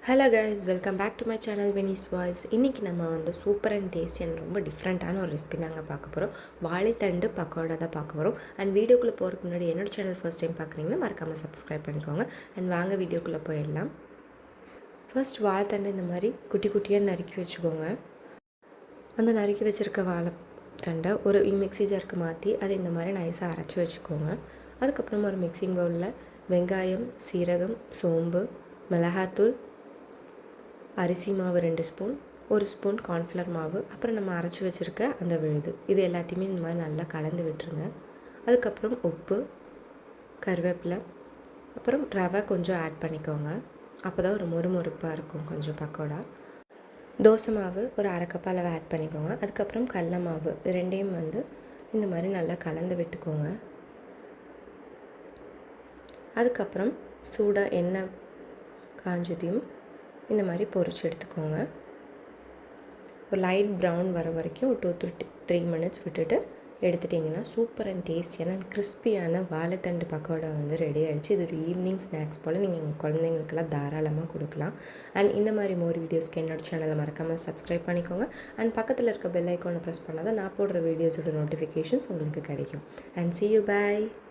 Hello guys, welcome back to my channel Venice voice. இன்றைக்கி நம்ம வந்து சூப்பர் அண்ட் டேஸ்டி அண்ட் ரொம்ப டிஃப்ரெண்ட்டான ஒரு ரெசிபி தாங்க பார்க்க போகிறோம். வாழைத்தண்டு பக்கோடா தான் பார்க்க போகிறோம். அண்ட் வீடியோக்குள்ளே போகிறதுக்கு முன்னாடி என்னோடய சேனல் ஃபர்ஸ்ட் டைம் பார்க்குறீங்கன்னா மறக்காமல் சப்ஸ்கிரைப் பண்ணிக்கோங்க. அண்ட் வாங்க வீடியோக்குள்ளே போயிடலாம். ஃபர்ஸ்ட் வாழைத்தண்டு இந்த மாதிரி குட்டி குட்டியாக நறுக்கி வச்சுக்கோங்க. அந்த நறுக்கி வச்சுருக்க வாழைத்தண்டை ஒரு மிக்ஸி ஜாருக்கு மாற்றி அதை இந்த மாதிரி நைஸாக அரைச்சி வச்சுக்கோங்க. அதுக்கப்புறம் ஒரு மிக்சிங் பவுலில் வெங்காயம், சீரகம், சோம்பு, மிளகாத்தூள், அரிசி மாவு 2 ஸ்பூன், 1 ஸ்பூன் கார்ன்ஃப்ளவர் மாவு, அப்புறம் நம்ம அரைச்சி வச்சுருக்க அந்த விழுது, இது எல்லாத்தையுமே இந்த மாதிரி நல்லா கலந்து விட்டுருங்க. அதுக்கப்புறம் உப்பு, கருவேப்பிலை, அப்புறம் ரவை கொஞ்சம் ஆட் பண்ணிக்கோங்க. அப்போ தான் ஒரு மொறுமொறுப்பாக இருக்கும் கொஞ்சம் பக்கோடா. தோசை மாவு ஒரு அரை கப் அளவு ஆட் பண்ணிக்கோங்க. அதுக்கப்புறம் கடல மாவு, ரெண்டையும் வந்து இந்த மாதிரி நல்லா கலந்து விட்டுக்கோங்க. அதுக்கப்புறம் சூடாக எண்ணெய் காஞ்சதையும் இந்த மாதிரி பொரிச்சு எடுத்துக்கோங்க. ஒரு லைட் ப்ரௌன் வர வரைக்கும் ஒரு 2 to 3 மினிட்ஸ் விட்டுட்டு எடுத்துட்டிங்கன்னா சூப்பர் அண்ட் டேஸ்டியான அண்ட் கிறிஸ்பியான வாழைத்தண்டு பக்கோடா வந்து ரெடி ஆகிடுச்சு. இது ஒரு ஈவினிங் ஸ்நாக்ஸ் போல் நீங்கள் உங்கள் குழந்தைங்களுக்கெல்லாம் தாராளமாக கொடுக்கலாம். அண்ட் இந்த மாதிரி மோர் வீடியோஸ்க்கு என்னோடய சேனலை மறக்காமல் சப்ஸ்கிரைப் பண்ணிக்கோங்க. அண்ட் பக்கத்தில் இருக்க பெல் ஐக்கானை ப்ரெஸ் பண்ணால் தான் நான் போடுற வீடியோஸோட நோட்டிஃபிகேஷன்ஸ் உங்களுக்கு கிடைக்கும். And see you, bye.